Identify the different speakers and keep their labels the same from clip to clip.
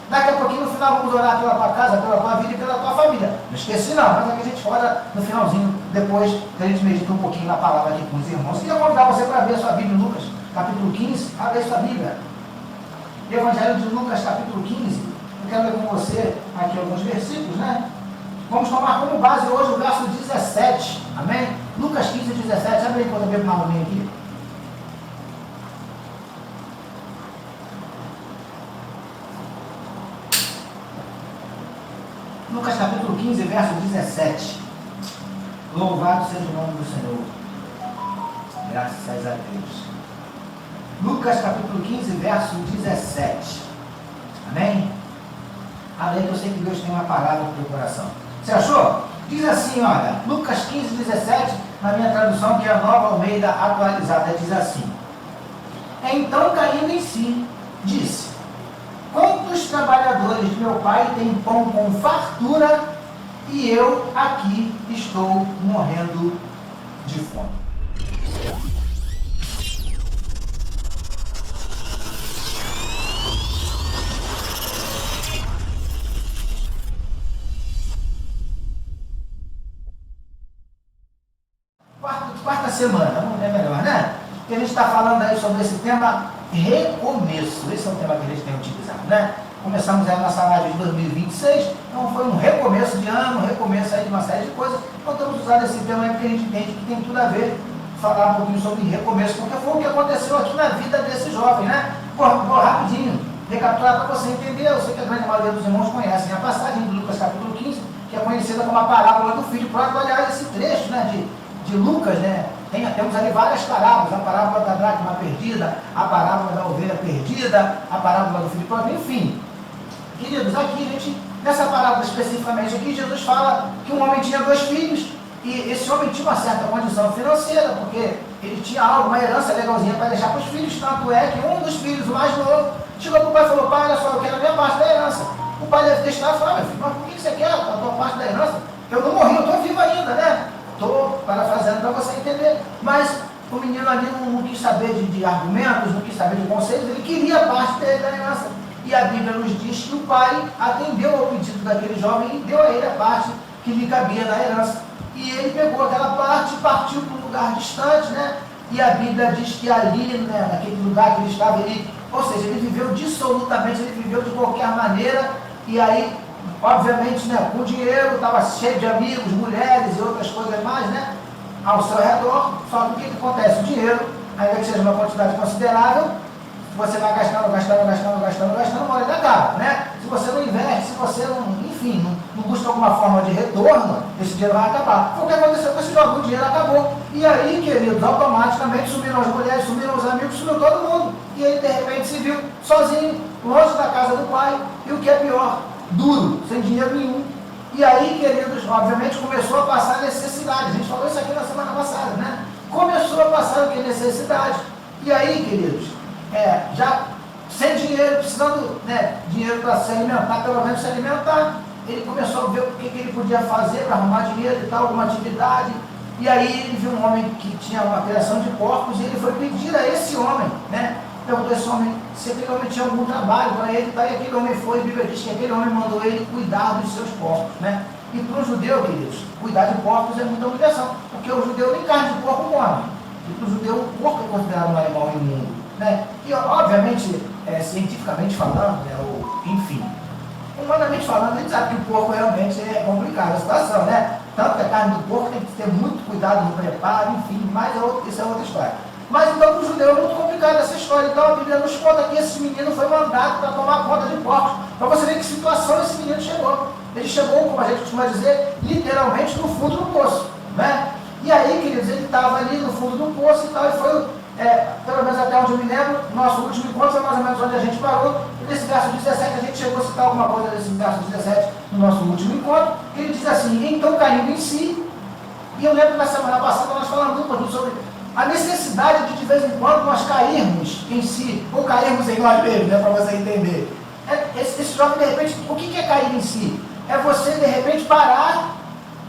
Speaker 1: Daqui a pouquinho, no final, vamos orar pela tua casa, pela tua vida e pela tua família. Não esqueci não, mas aqui a gente ora no finalzinho, depois que a gente medita um pouquinho na palavra aqui com os irmãos. Queria convidar você para ver a sua Bíblia em Lucas, capítulo 15. Abre a sua Bíblia. Evangelho de Lucas, capítulo 15. Eu quero ler com você aqui alguns versículos, né? Vamos tomar como base hoje o verso 17. Amém? Lucas 15, 17. Abre aí quando eu vejo uma linha aqui. Lucas capítulo 15, verso 17. Louvado seja o nome do Senhor. Graças a Deus. Lucas capítulo 15, verso 17. Amém? Além que eu sei que Deus tem uma palavra no teu coração. Você achou? Diz assim, olha, Lucas 15, 17, na minha tradução, que é a Nova Almeida atualizada, diz assim: então, caindo em si, disse: quantos trabalhadores de meu pai têm pão com fartura e eu aqui estou morrendo de fome. Quarta semana, vamos ver melhor, né? Que a gente está falando aí sobre esse tema recomeço. Esse é um tema que a gente tem utilizado, né? Começamos a nossa live de 2026, então foi um recomeço de ano, um recomeço aí de uma série de coisas. Então estamos usando esse tema aí porque a gente entende que tem tudo a ver, falar um pouquinho sobre recomeço, porque foi o que aconteceu aqui na vida desse jovem, né? Vou rapidinho recapitular para você entender. Eu sei que a grande maioria dos irmãos conhecem a passagem de Lucas capítulo 15, que é conhecida como a parábola do filho pródigo. Aliás, esse trecho, né, de Lucas, né? Temos ali várias parábolas, a parábola da dracma perdida, a parábola da ovelha perdida, a parábola do filho pródigo, enfim. Queridos, aqui a gente, nessa parábola especificamente aqui, Jesus fala que um homem tinha 2 filhos, e esse homem tinha uma certa condição financeira, porque ele tinha algo, uma herança legalzinha para deixar para os filhos, tanto é que um dos filhos, o mais novo, chegou para o pai e falou: pai, olha só, eu quero a minha parte da herança. O pai deve ter estado e falou: meu filho, mas por que você quer a tua parte da herança? Eu não morri, eu estou vivo ainda, né? Estou parafraseando para você entender, mas o menino ali não quis saber de argumentos, não quis saber de conceitos, ele queria a parte dele da herança. E a Bíblia nos diz que o pai atendeu ao pedido daquele jovem e deu a ele a parte que lhe cabia da herança. E ele pegou aquela parte e partiu para um lugar distante, né? E a Bíblia diz que ali, né, naquele lugar que ele estava, ou seja, ele viveu dissolutamente, ele viveu de qualquer maneira, e aí, obviamente, né, com dinheiro, estava cheio de amigos, mulheres e outras coisas mais, né, ao seu redor. Só que o que acontece? O dinheiro, ainda que seja uma quantidade considerável, você vai gastando, uma hora ele acaba, né? Se você não investe, se você não, enfim, não busca alguma forma de retorno, esse dinheiro vai acabar. Foi o que aconteceu com esse jovem, o dinheiro acabou. E aí, queridos, automaticamente sumiram as mulheres, sumiram os amigos, sumiu todo mundo. E ele, de repente, se viu sozinho, longe da casa do pai, e o que é pior, duro, sem dinheiro nenhum. E aí, queridos, obviamente começou a passar necessidade. A gente falou isso aqui na semana passada, né? Começou a passar o que? Necessidade. E aí, queridos, já sem dinheiro, precisando, né, dinheiro para se alimentar, pelo menos se alimentar, ele começou a ver o que ele podia fazer para arrumar dinheiro e tal, alguma atividade. E aí ele viu um homem que tinha uma criação de porcos e ele foi pedir a esse homem, né? Perguntou a esse homem se aquele homem tinha algum trabalho para ele, tá? E aquele homem foi, a Bíblia diz que aquele homem mandou ele cuidar dos seus porcos, né? E para o judeu, queridos, cuidar de porcos é muita obrigação, porque o judeu nem carne de porco come. E para o judeu, o porco é considerado um animal imundo, né? E obviamente, cientificamente falando, né, ou, enfim, humanamente falando, a gente sabe que o porco realmente é complicado a situação, né? Tanto que a carne do porco tem que ter muito cuidado no preparo, enfim, mas isso é outra história. Mas então para o judeu é muito complicado essa história. Então a Bíblia nos conta que esse menino foi mandado para tomar conta de porcos. Para você ver que situação esse menino chegou. Ele chegou, como a gente costuma dizer, literalmente no fundo do poço, né? E aí, queridos, ele estava ali no fundo do poço e tal, e foi, pelo menos até onde eu me lembro, nosso último encontro foi mais ou menos onde a gente parou. E nesse verso 17, a gente chegou a citar alguma coisa desse verso 17 no nosso último encontro. Ele diz assim: então caindo em si. E eu lembro que na semana passada nós falamos um pouquinho sobre a necessidade de vez em quando nós cairmos em si, ou cairmos em nós mesmos, né, para você entender. Esse jovem, de repente, o que é cair em si? É você, de repente, parar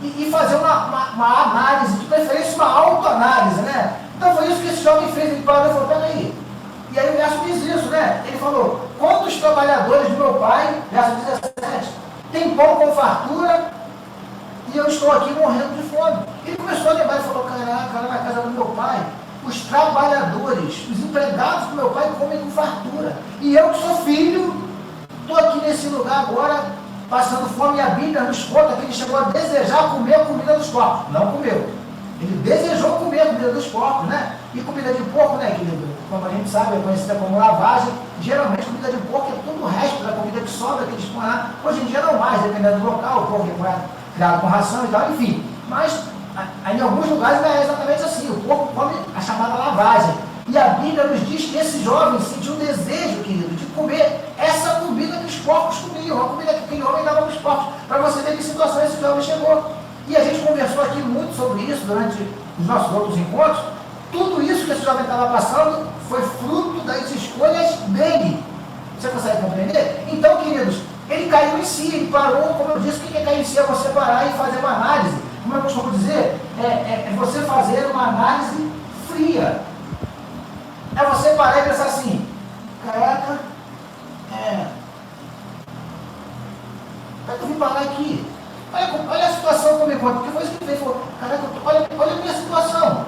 Speaker 1: e fazer uma análise, de preferência uma autoanálise, né? Então foi isso que esse jovem fez. Ele parou e falou: peraí, E aí o verso diz isso, né? Ele falou, quantos trabalhadores do meu pai, verso 17, tem pão com fartura e eu estou aqui morrendo de fome. Ele começou a lembrar e falou, caraca, lá na casa do meu pai, os trabalhadores, os empregados do meu pai comem com fartura. E eu que sou filho, estou aqui nesse lugar agora, passando fome, e a Bíblia nos conta que ele chegou a desejar comer a comida dos porcos. Não comeu. Ele desejou comer a comida dos porcos, né? E comida de porco, né, querido? Como a gente sabe, é conhecida como lavagem. Geralmente, comida de porco é todo o resto da comida que sobra, que eles põem lá. Hoje em dia não mais, dependendo do local, o porco é criado com ração e tal, enfim. Mas, em alguns lugares não é exatamente assim. O porco come a chamada lavagem. E a Bíblia nos diz que esse jovem sentiu um desejo, querido, de comer essa comida que os porcos comiam, a comida que aquele homem dava para os porcos. Para você ver que situação esse jovem chegou. E a gente conversou aqui muito sobre isso durante os nossos outros encontros. Tudo isso que esse jovem estava passando foi fruto das escolhas dele. Você consegue compreender? Então, queridos, ele caiu em si, ele parou, como eu disse, o que é cair em si? É você parar e fazer uma análise. Como eu costumo dizer, é você fazer uma análise fria. É você parar e pensar assim, caraca, eu vim parar aqui. Olha a situação como eu conto, porque foi isso que ele fez, falou, caraca, olha a minha situação.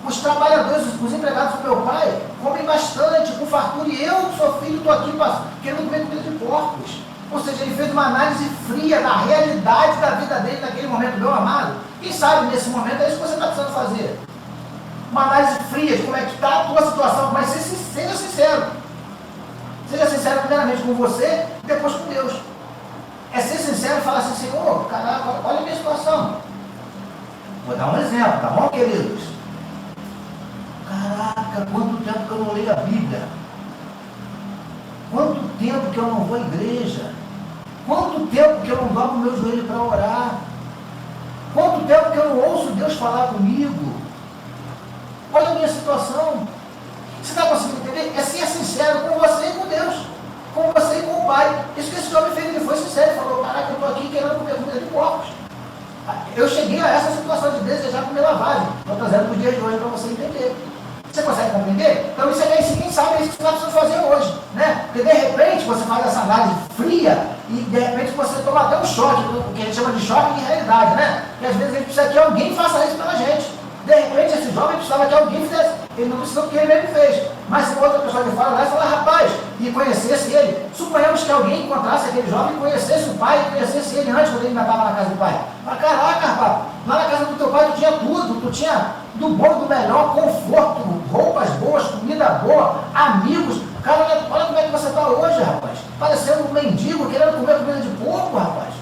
Speaker 1: Os trabalhadores, os empregados do meu pai, comem bastante, com fartura, e eu, que sou filho, estou aqui querendo comer comida de porcos. Ou seja, ele fez uma análise fria da realidade da vida dele naquele momento, meu amado. Quem sabe nesse momento é isso que você está precisando fazer. Uma análise fria de como é que está a tua situação, mas seja sincero. Seja sincero primeiramente com você e depois com Deus. É ser sincero e falar assim, Senhor, caraca, olha a minha situação. Vou dar um exemplo, tá bom, queridos? Caraca, quanto tempo que eu não leio a Bíblia? Quanto tempo que eu não vou à igreja? Quanto tempo que eu não dobro meu joelho para orar? Quanto tempo que eu não ouço Deus falar comigo? Olha a minha situação. Você está conseguindo entender? É ser sincero com você e com Deus. Com você e com o Pai. Isso que esse jovem fez, ele foi sincero. Ele falou, caraca, eu estou aqui querendo comer comida de porcos. Eu cheguei a essa situação de desejar comer lavagem. Estou trazendo para o dia de hoje para você entender. Você consegue compreender? Então isso é isso, quem sabe é isso que você está precisando fazer hoje. Né? Porque de repente você faz essa análise fria e de repente você toma até um choque, o que a gente chama de choque de realidade, né? Porque às vezes a gente precisa que alguém faça isso pela gente. De repente esse jovem precisava que alguém fizesse. Ele não precisou porque ele mesmo fez. Mas se outra pessoa de fora lá e falar, rapaz, e conhecesse ele, suponhamos que alguém encontrasse aquele jovem, conhecesse o pai, conhecesse ele antes, quando ele ainda estava na casa do pai. Mas caraca, rapaz, lá na casa do teu pai tu tinha tudo, tu tinha do bom, do melhor, conforto, roupas boas, comida boa, amigos. Cara, olha como é que você está hoje, rapaz. Parecendo um mendigo, querendo comer comida de porco, rapaz.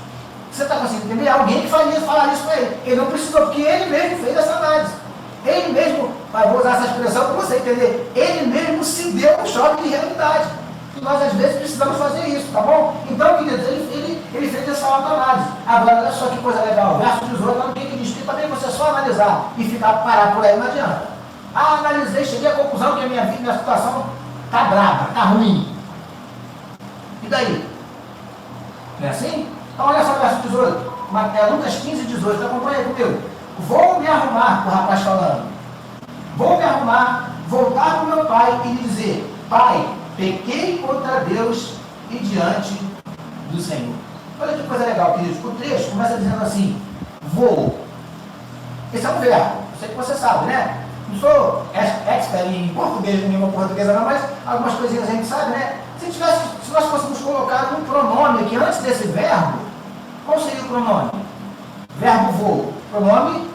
Speaker 1: Você está conseguindo entender? Alguém que falar isso para ele. Ele não precisou, porque ele mesmo fez essa análise. Ele mesmo, vou usar essa expressão para você entender, ele mesmo se deu um choque de realidade. E nós às vezes precisamos fazer isso, tá bom? Então, queridos, ele fez essa autoanálise. Agora, olha só que coisa legal. Verso 18, lá no que ele diz que também você só analisar e ficar parado por aí não adianta. Analisei, cheguei à conclusão que a minha vida, minha situação está brava, está ruim. E daí? Não é assim? Então olha só o verso 18, Lucas 15, 18, acompanha aí comigo. Vou me arrumar, o rapaz falando. Vou me arrumar, voltar para o meu pai e lhe dizer, pai, pequei contra Deus e diante do Senhor. Olha que coisa legal, queridos. O trecho começa dizendo assim, vou. Esse é um verbo, eu sei que você sabe, né? Não sou expert em português, em língua portuguesa não, mas algumas coisinhas a gente sabe, né? Se nós fôssemos colocar um pronome aqui antes desse verbo, qual seria o pronome? Verbo vou. Pronome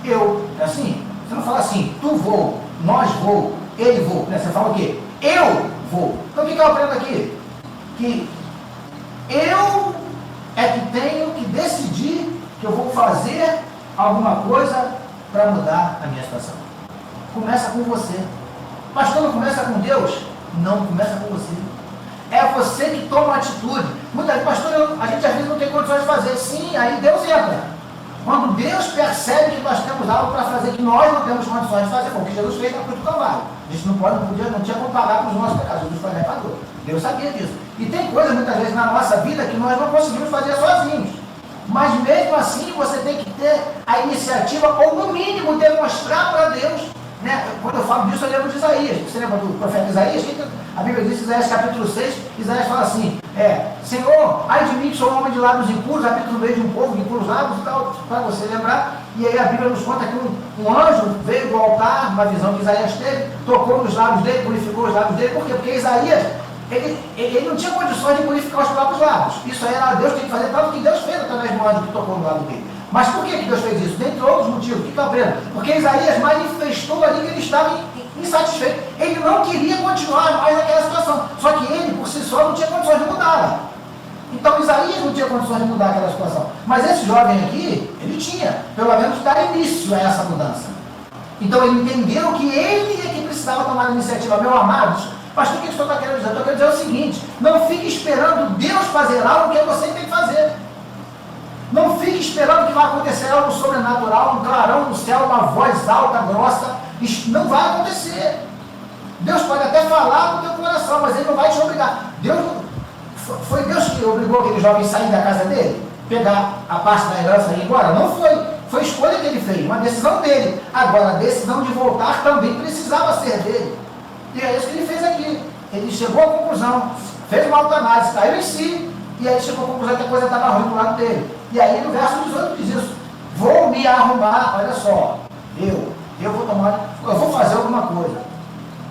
Speaker 1: eu. É assim? Você não fala assim, tu vou, nós vou, ele vou. Né? Você fala o quê? Eu vou. Então o que eu aprendo aqui? Que eu é que tenho que decidir que eu vou fazer alguma coisa para mudar a minha situação. Começa com você. Pastor, não começa com Deus? Não, começa com você. É você que toma a atitude. Muitas vezes, pastor, a gente às vezes não tem condições de fazer. Sim, aí Deus entra. Quando Deus percebe que nós temos algo para fazer que nós não temos condições de fazer, como que Jesus fez na cruz do Calvário. A gente não tinha como pagar com os nossos pecados. Jesus foi lá e pagou. Deus sabia disso. E tem coisas muitas vezes na nossa vida que nós não conseguimos fazer sozinhos. Mas mesmo assim você tem que ter a iniciativa, ou no mínimo demonstrar para Deus né? Quando eu falo disso, eu lembro de Isaías. Você lembra do profeta Isaías? A Bíblia diz, Isaías capítulo 6, Isaías fala assim, Senhor, ai de mim que sou um homem de lábios impuros, habito no meio de um povo de impuros lábios e tal, para você lembrar. E aí a Bíblia nos conta que um anjo veio do altar, uma visão que Isaías teve, tocou nos lábios dele, purificou os lábios dele. Por quê? Porque Isaías, ele não tinha condições de purificar os próprios lábios. Isso aí era Deus que tinha que fazer, tanto que Deus fez através do anjo que tocou no lábio dele. Mas por que Deus fez isso? Dentre outros motivos, o que eu aprendo? Porque Isaías manifestou ali que ele estava insatisfeito. Ele não queria continuar mais naquela situação. Só que ele, por si só, não tinha condições de mudar. Então Isaías não tinha condições de mudar aquela situação. Mas esse jovem aqui, ele tinha, pelo menos, dar início a essa mudança. Então ele entendeu que ele é que precisava tomar a iniciativa. Meu amados, pastor, o que eu estou querendo dizer? Eu estou querendo dizer o seguinte: não fique esperando Deus fazer algo que você tem que fazer. Não fique esperando que vai acontecer algo sobrenatural, um clarão no céu, uma voz alta, grossa. Isso não vai acontecer. Deus pode até falar no teu coração, mas Ele não vai te obrigar. Foi Deus que obrigou aquele jovem a sair da casa dele? Pegar a parte da herança e ir embora? Não foi. Foi a escolha que ele fez, uma decisão dele. Agora, a decisão de voltar também precisava ser dele. E é isso que ele fez aqui. Ele chegou à conclusão, fez uma autoanálise, caiu em si, e aí chegou à conclusão que a coisa estava ruim do lado dele. E aí no verso 18 diz isso: vou me arrumar, olha só, eu vou fazer alguma coisa.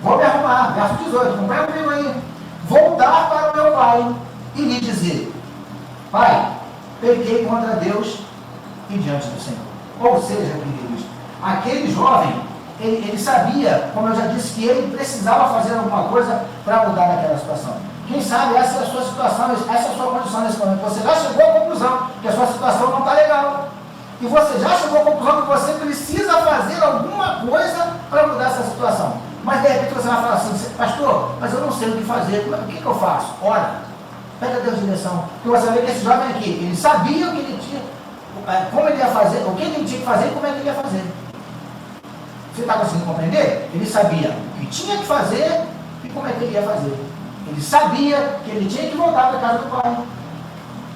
Speaker 1: Vou me arrumar, verso 18, acompanha comigo aí. Voltar para o meu pai e lhe dizer: Pai, pequei contra Deus e diante do Senhor. Ou seja, queridos, aquele jovem, ele sabia, como eu já disse, que ele precisava fazer alguma coisa para mudar naquela situação. Quem sabe essa é a sua situação, essa é a sua condição nesse momento. Você já chegou à conclusão que a sua situação não está legal. E você já chegou à conclusão que você precisa fazer alguma coisa para mudar essa situação. Mas de repente você vai falar assim: pastor, mas eu não sei o que fazer, o que eu faço? Ora, pega Deus de direção. Porque você vai ver que esse jovem aqui, ele sabia o que ele tinha, como ele ia fazer, o que ele tinha que fazer e como é que ele ia fazer. Você está conseguindo compreender? Ele sabia o que tinha que fazer e como é que ele ia fazer. Ele sabia que ele tinha que voltar para a casa do pai.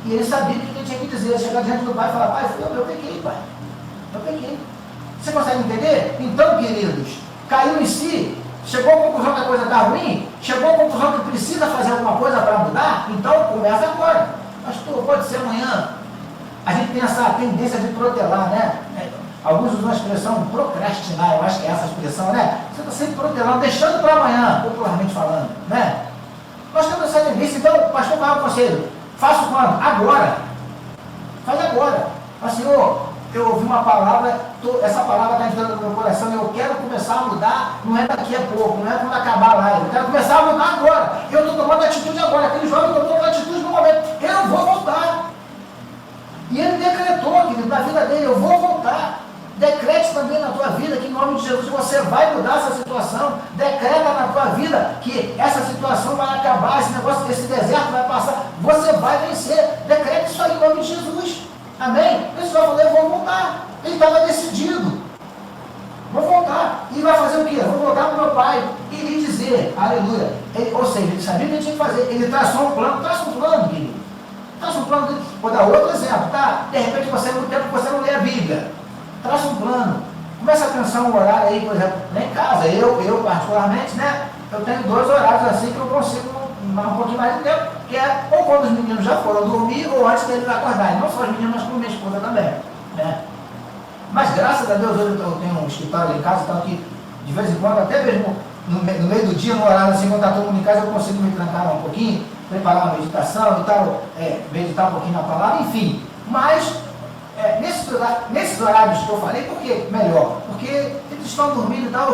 Speaker 1: E ele sabia o que ele tinha que dizer. Chegar diante do pai e falar: pai, eu pequei, pai. Eu pequei. Você consegue entender? Então, queridos, caiu em si, chegou à conclusão que a coisa está ruim, chegou à conclusão que precisa fazer alguma coisa para mudar, então começa agora. Pastor, pode ser amanhã. A gente tem essa tendência de protelar, né? Alguns usam a expressão procrastinar, eu acho que é essa expressão, né? Você está sempre protelando, deixando para amanhã, popularmente falando, né? Nós temos essa tendência. Então, pastor, qual é o conselho? Faço quando? Agora. Faz agora. Mas, Senhor, eu ouvi uma palavra, essa palavra está entrando no meu coração, eu quero começar a mudar, não é daqui a pouco, não é quando acabar a live, eu quero começar a mudar agora. Eu estou tomando atitude agora. Aquele jovem tomou atitude no momento. Eu vou voltar. E ele decretou, querido, na vida dele: eu vou voltar. Decrete também na tua vida que em nome de Jesus você vai mudar essa situação. Decreta na tua vida que essa situação vai acabar, esse negócio, esse deserto vai passar, você vai vencer. Decrete isso aí em nome de Jesus. Amém? Esse jovem falou: eu vou voltar. Ele estava decidido. Vou voltar. E vai fazer o quê? Vou voltar para o meu pai e lhe dizer, aleluia. Ou seja, ele sabia o que ele tinha que fazer. Ele traçou um plano, querido. Traça um plano. Vou dar outro exemplo, tá? De repente você, no tempo que você não lê a Bíblia, traça um plano. Começa a pensar um horário aí, por exemplo, lá em casa, eu particularmente, né? Eu tenho 2 horários assim que eu consigo um pouquinho mais de tempo, que é ou quando os meninos já foram dormir ou antes deles acordarem. Não só os meninos, mas como minha esposa também, né? Mas graças a Deus hoje eu tenho um escritório lá em casa, então que de vez em quando, até mesmo no meio do dia, no horário assim, quando está todo mundo em casa, eu consigo me trancar um pouquinho, preparar uma meditação e tal, meditar um pouquinho na palavra, enfim. Mas nesses horários que eu falei, por que melhor? Porque eles estão dormindo e tal,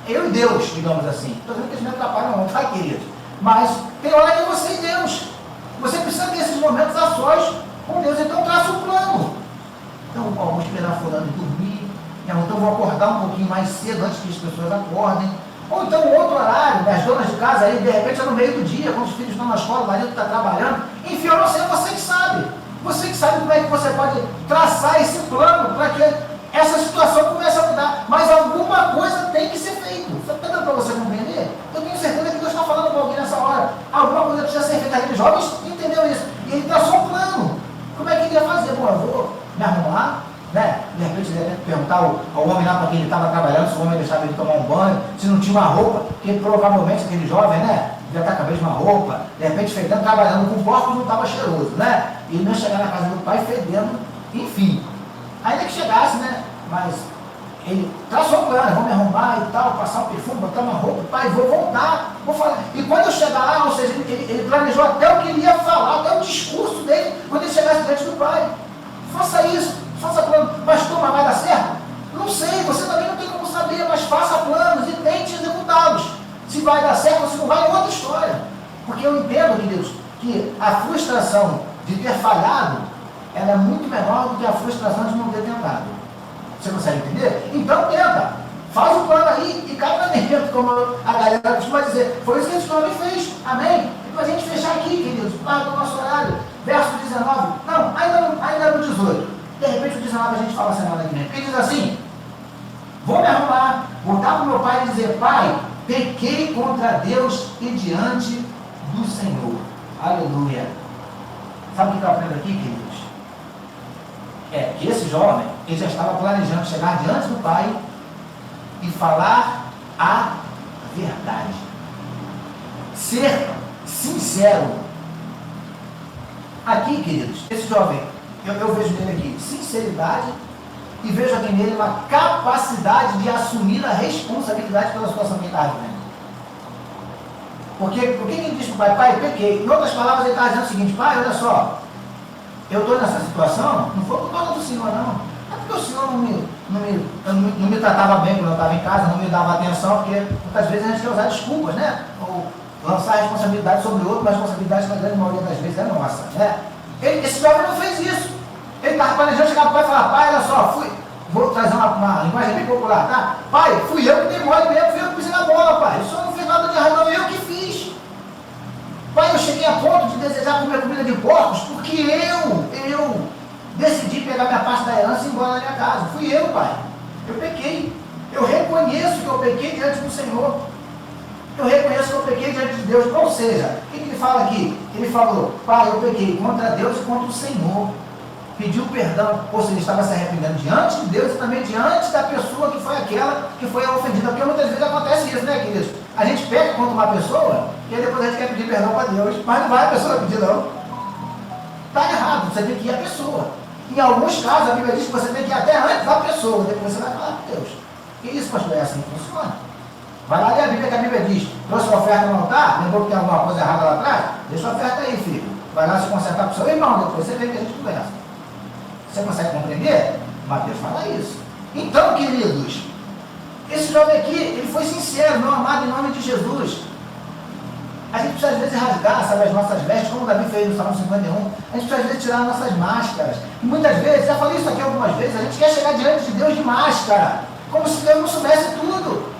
Speaker 1: eu e Deus, digamos assim. Estou dizendo que eles me atrapalham, não, tá, querido? Mas tem hora que é você e Deus. Você precisa ter esses momentos a sós com Deus, então traça um plano. Então, vou esperar fulano dormir, então vou acordar um pouquinho mais cedo antes que as pessoas acordem. Ou então outro horário, das donas de casa aí, de repente é no meio do dia, quando os filhos estão na escola, o marido está trabalhando. Enfim, eu não sei, você que sabe. Você que sabe como é que você pode traçar esse plano para que essa situação comece a mudar. Mas alguma coisa tem que ser feita. Está dando para você compreender? Eu tenho certeza que Deus está falando com alguém nessa hora. Alguma coisa precisa ser feita. Aqueles jovens entenderam isso. E ele traçou um plano. Como é que ele ia fazer? Bom, eu vou me arrumar, né? de repente perguntar ao homem lá para quem ele estava trabalhando, se o homem deixava ele tomar um banho, se não tinha uma roupa, porque provavelmente aquele jovem, né, devia estar com a mesma roupa, de repente fedendo, trabalhando com porcos, não estava cheiroso, né? E ele não ia chegar na casa do pai fedendo, enfim. Ainda que chegasse, né? Mas ele traçou um plano, vou me arrumar e tal, passar um perfume, botar uma roupa, pai, vou voltar, vou falar. E quando eu chegar lá, ou seja, ele planejou até o que ele ia falar, até o discurso dele, quando ele chegasse diante do pai. Faça isso, faça plano. Pastor, mas vai dar certo? Não sei, você também não tem como saber, mas faça planos e tente executá-los. Se vai dar certo ou se não vai, é outra história. Porque eu entendo, queridos, que a frustração de ter falhado, ela é muito menor do que a frustração de não ter tentado. Você consegue entender? Então tenta. Faz o plano aí e cai pra dentro, como a galera costuma dizer. Foi isso que esse homem fez. Amém? E para a gente fechar aqui, queridos, para o nosso horário, verso 19. Não, ainda no 18. De repente o 19 a gente fala semana que vem. Porque diz assim: vou me arrumar, voltar para o meu pai e dizer: pai, pequei contra Deus e diante do Senhor. Aleluia. Sabe o que eu aprendo aqui, queridos? É que esse jovem, ele já estava planejando chegar diante do pai e falar a verdade. Ser sincero. Aqui, queridos, esse jovem, eu vejo nele aqui sinceridade e vejo aqui nele uma capacidade de assumir a responsabilidade pela situação que ele está vivendo. Porque por que ele diz para o pai: pai, pequei? Em outras palavras, ele está dizendo o seguinte: pai, olha só, eu estou nessa situação, não foi por causa do Senhor, não. É porque o Senhor não me tratava bem quando eu estava em casa, não me dava atenção, porque muitas vezes a gente quer usar desculpas, né? Ou lançar a responsabilidade sobre o outro, mas a responsabilidade, na grande maioria das vezes, é nossa, né? Esse jovem não fez isso. Ele estava planejando chegar para o pai e falar: pai, olha só, vou trazer uma linguagem bem popular, tá? Pai, fui eu que dei mole mesmo, fui eu que pisei na bola, pai. O senhor não fez nada de errado, não, eu que fiz. Pai, eu cheguei a ponto de desejar comer comida de porcos, porque eu decidi pegar minha parte da herança e ir embora da minha casa. Fui eu, pai. Eu pequei. Eu reconheço que eu pequei diante do Senhor. Eu reconheço que eu pequei diante de Deus. Ou seja, o que ele fala aqui? Ele falou: pai, eu pequei contra Deus e contra o Senhor. Pediu perdão, ou seja, ele estava se arrependendo diante de Deus e também diante da pessoa que foi aquela que foi ofendida. Porque muitas vezes acontece isso, né, queridos? A gente peca contra uma pessoa e aí depois a gente quer pedir perdão para Deus, mas não vai a pessoa pedir, não. Está errado, você tem que ir à pessoa. Em alguns casos, a Bíblia diz que você tem que ir até antes da pessoa, depois você vai falar com Deus. Que isso, pastor? É assim que funciona. Vai lá ler a Bíblia, que a Bíblia diz: trouxe a oferta no altar, lembrou que tem alguma coisa errada lá atrás? Deixa a oferta aí, filho. Vai lá se consertar com o seu irmão, depois você vê que a gente conversa. Você consegue compreender? Mateus fala isso. Então, queridos, esse jovem aqui, ele foi sincero: meu amado, em nome de Jesus. A gente precisa às vezes rasgar, sabe, as nossas vestes, como o Davi fez no Salmo 51. A gente precisa às vezes tirar as nossas máscaras. E muitas vezes, já falei isso aqui algumas vezes, a gente quer chegar diante de Deus de máscara, como se Deus não soubesse tudo.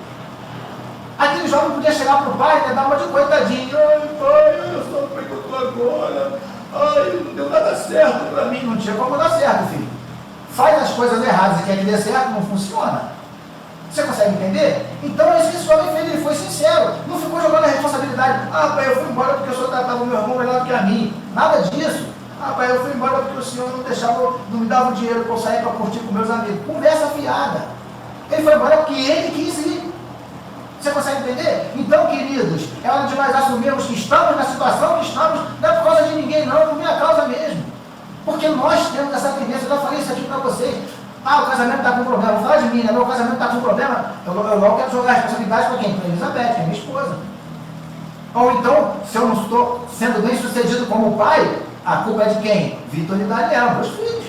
Speaker 1: Aquele jovem podia chegar para o pai e dar uma de coitadinho: ai, pai, eu sou como é que eu estou agora? Ai, não deu nada certo para mim. Não tinha como dar certo, filho. Faz as coisas erradas e quer que dê certo, não funciona. Você consegue entender? Então é isso que esse jovem fez, ele foi sincero. Não ficou jogando a responsabilidade: ah, pai, eu fui embora porque o senhor tratava o meu irmão melhor do que a mim. Nada disso. Ah, pai, eu fui embora porque o senhor não me dava o dinheiro para eu sair para curtir com meus amigos. Conversa fiada. Ele foi embora porque ele quis ir. Você consegue entender? Então, queridos, é hora de nós assumirmos que estamos na situação que estamos, não é por causa de ninguém, não, por minha causa mesmo. Porque nós temos essa tendência, eu já falei isso aqui para vocês: ah, o casamento está com problema, vou falar de mim, né? Meu casamento está com problema, eu logo quero jogar a responsabilidade para quem? Para Elizabeth, que é minha esposa. Ou então, se eu não estou sendo bem sucedido como pai, a culpa é de quem? Vitor e Daniel, meus filhos.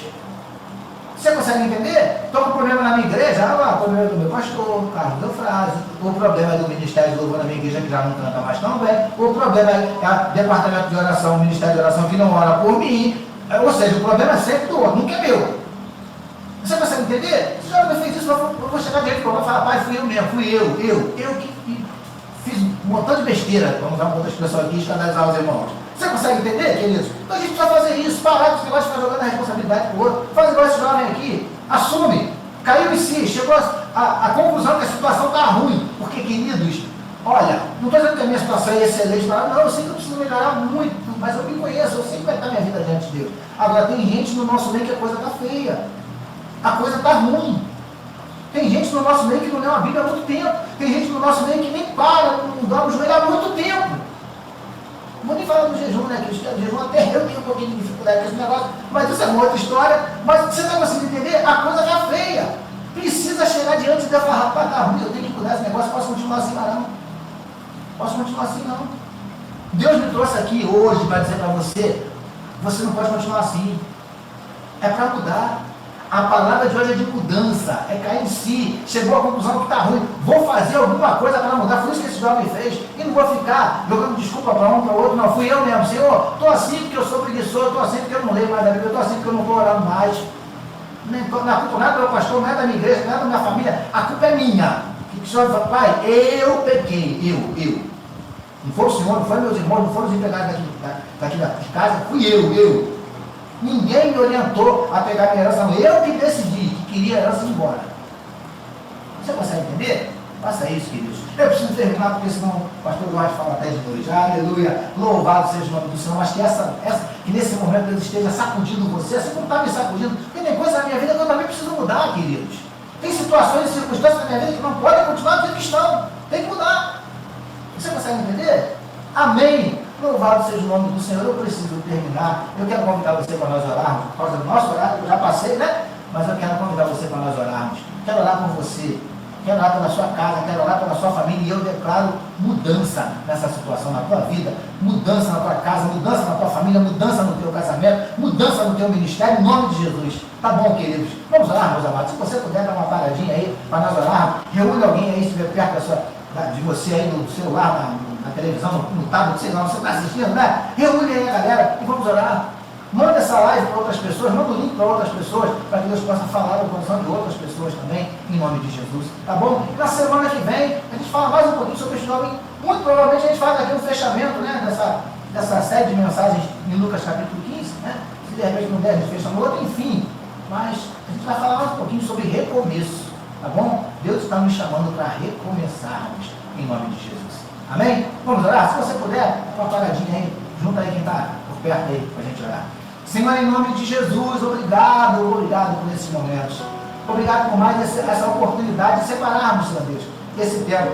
Speaker 1: Você consegue entender? Estou com problema na minha igreja, o problema do meu pastor, Carlos Eufrásio, o problema é do Ministério de Louvor na minha igreja, que já não canta mais tão bem, o problema é o departamento de oração, o Ministério de Oração, que não ora por mim. Ou seja, o problema é sempre do outro, nunca é meu. Você consegue entender? Se já me fez isso, eu vou chegar direito para o pai e falar: pai, fui eu mesmo, fui eu que fiz um montão de besteira, vamos usar uma outra expressão aqui, escandalizar os irmãos. Você consegue entender, queridos? Então a gente precisa fazer isso, parar com esse negócio de ficar jogando a responsabilidade para o outro. Faz igual esse jovem aqui, assume, caiu em si, chegou à conclusão que a situação está ruim. Porque, queridos, olha, não estou dizendo que a minha situação é excelente, não, eu sei que eu preciso melhorar muito, mas eu me conheço, eu sei que vai estar minha vida diante de Deus. Agora, tem gente no nosso meio que a coisa está feia. a coisa está ruim. Tem gente no nosso meio que não lê uma Bíblia há muito tempo. Tem gente no nosso meio que nem para, não dobra o joelho há muito tempo. Não vou nem falar do jejum, né? Que o jejum até eu tenho um pouquinho de dificuldade com esse negócio, mas isso é uma outra história. Mas você está conseguindo entender? A coisa está feia. Precisa chegar diante de Deus e falar, rapaz, está ruim, eu tenho que mudar esse negócio, posso continuar assim, mas não. Posso continuar assim, não. Deus me trouxe aqui hoje para dizer para você, você não pode continuar assim. É para mudar. A palavra de hoje é de mudança, é cair em si. Chegou à conclusão que está ruim. Vou fazer alguma coisa para mudar. Foi isso que esse jovem fez. E não vou ficar jogando desculpa para um, para o outro. Não, fui eu mesmo. Senhor, estou assim porque eu sou preguiçoso, estou assim porque eu não leio mais da Bíblia, estou assim porque eu não estou orando mais. A culpa não é do meu pastor, não é da minha igreja, não é da minha família. A culpa é minha. O senhor fala, pai, eu pequei, eu. Não foi o senhor, não foi meus irmãos, não foram os empregados daqui de casa, fui eu. Ninguém me orientou a pegar minha herança, não. Eu que decidi que queria a herança ir embora. Você consegue entender? Faça isso, queridos. Eu preciso terminar, porque senão o pastor Eduardo fala até de noite. Aleluia, louvado seja o nome do Senhor. Mas que nesse momento Deus esteja sacudindo você, assim como está me sacudindo. Porque tem coisa na minha vida que eu também preciso mudar, queridos. Tem situações e circunstâncias na minha vida que não podem continuar do jeito que estão. Tem que mudar. Você consegue entender? Amém. Louvado seja o nome do Senhor. Eu preciso terminar. Eu quero convidar você para nós orarmos, por causa do nosso horário, eu já passei, né? Mas eu quero convidar você para nós orarmos. Quero orar por você. Quero orar pela sua casa, quero orar pela sua família. E eu declaro mudança nessa situação na tua vida, mudança na tua casa, mudança na tua família, mudança no teu casamento, mudança no teu ministério, em nome de Jesus. Tá bom, queridos? Vamos orar, meus amados. Se você puder dar uma paradinha aí para nós orarmos, reúne alguém aí, se estiver perto de você aí, no celular, na televisão, no tablet, sei lá, você está assistindo, né? Reúne aí a galera e vamos orar. Manda essa live para outras pessoas, manda o link para outras pessoas, para que Deus possa falar no coração de outras pessoas também, em nome de Jesus. Tá bom? E na semana que vem, a gente fala mais um pouquinho sobre este jovem. Muito provavelmente a gente faz aqui um fechamento, né? Dessa série de mensagens em Lucas capítulo 15, né? Se de repente não der, a gente fecha no outro, enfim. Mas a gente vai falar mais um pouquinho sobre recomeço. Tá bom? Deus está nos chamando para recomeçarmos, em nome de Jesus. Amém? Vamos orar? Se você puder, dá uma paradinha aí, junta aí quem está por perto aí, para a gente orar. Senhor, em nome de Jesus, obrigado por esses momentos. Obrigado por mais essa oportunidade de separarmos, Senhor Deus, esse tempo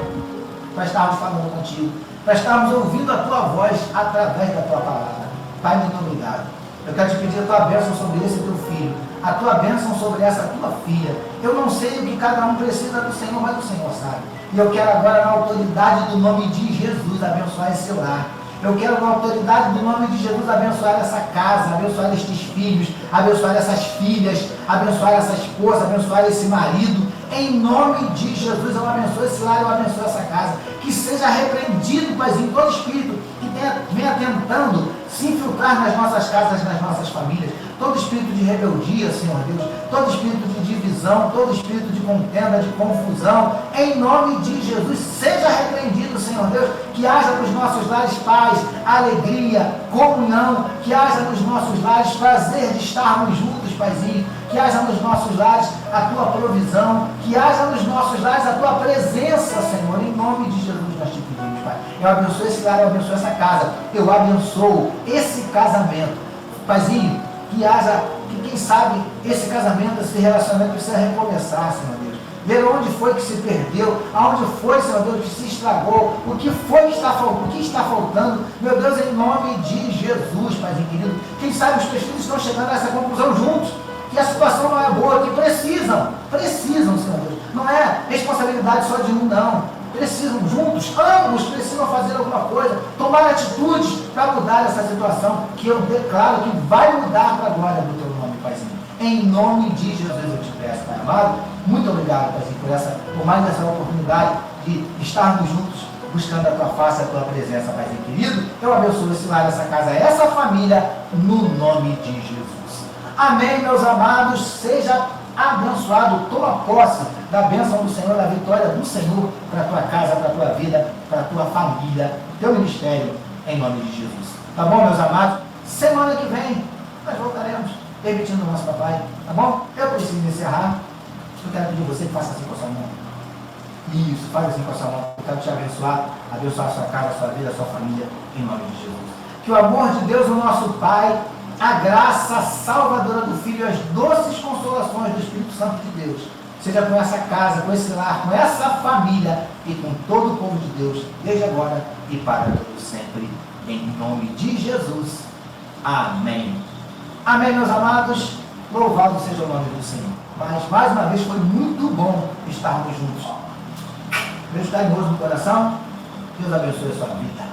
Speaker 1: para estarmos falando contigo, para estarmos ouvindo a tua voz através da tua palavra. Pai, muito obrigado. Eu quero te pedir a tua bênção sobre esse teu filho, a tua bênção sobre essa tua filha. Eu não sei o que cada um precisa do Senhor, mas o Senhor sabe. E eu quero agora, na autoridade do nome de Jesus, abençoar esse lar. Eu quero, na autoridade do nome de Jesus, abençoar essa casa, abençoar estes filhos, abençoar essas filhas, abençoar essa esposa, abençoar esse marido. Em nome de Jesus, eu abençoo esse lar, eu abençoo essa casa. Que seja repreendido, Paizinho, todo espírito que venha tentando se infiltrar nas nossas casas, nas nossas famílias. Todo espírito de rebeldia, Senhor Deus, todo espírito de divisão, todo espírito de contenda, de confusão, em nome de Jesus, seja repreendido, Senhor Deus, que haja nos nossos lares paz, alegria, comunhão, que haja nos nossos lares prazer de estarmos juntos, Paizinho, que haja nos nossos lares a tua provisão, que haja nos nossos lares a tua presença, Senhor, em nome de Jesus nós te pedimos, Pai. Eu abençoo esse lar, eu abençoo essa casa, eu abençoo esse casamento, Paizinho, que haja, que quem sabe esse casamento, esse relacionamento precisa recomeçar, Senhor Deus. Ver onde foi que se perdeu, aonde foi, Senhor Deus, que se estragou, o que foi que está faltando, meu Deus, em nome de Jesus, Paizinho querido. Quem sabe os teus filhos estão chegando a essa conclusão juntos, que a situação não é boa, que precisam, Senhor Deus. Não é responsabilidade só de um, não. Precisam juntos, ambos precisam fazer alguma coisa, tomar atitudes para mudar essa situação, que eu declaro que vai mudar para a glória do teu nome, Paizinho. Em nome de Jesus eu te peço, Pai amado. Muito obrigado, Paizinho, por mais essa oportunidade de estarmos juntos, buscando a tua face, a tua presença, Paizinho querido. Eu abençoo esse lar, essa casa, essa família, no nome de Jesus. Amém, meus amados. Seja abençoado, toma posse da bênção do Senhor, da vitória do Senhor para a tua casa, para a tua vida, para a tua família, teu ministério, em nome de Jesus. Tá bom, meus amados? Semana que vem nós voltaremos, permitindo o nosso papai, tá bom? Eu preciso encerrar. Eu quero pedir você que faça assim com a sua mão. Isso, faz assim com a sua mão. Eu quero te abençoar a sua casa, a sua vida, a sua família, em nome de Jesus. Que o amor de Deus, o nosso Pai, a graça salvadora do Filho e as doces consolações do Espírito Santo de Deus seja com essa casa, com esse lar, com essa família e com todo o povo de Deus, desde agora e para todo sempre, em nome de Jesus. Amém. Amém, meus amados. Louvado seja o nome do Senhor. Mas, mais uma vez, foi muito bom estarmos juntos. Beijo carinhoso no coração. Deus abençoe a sua vida.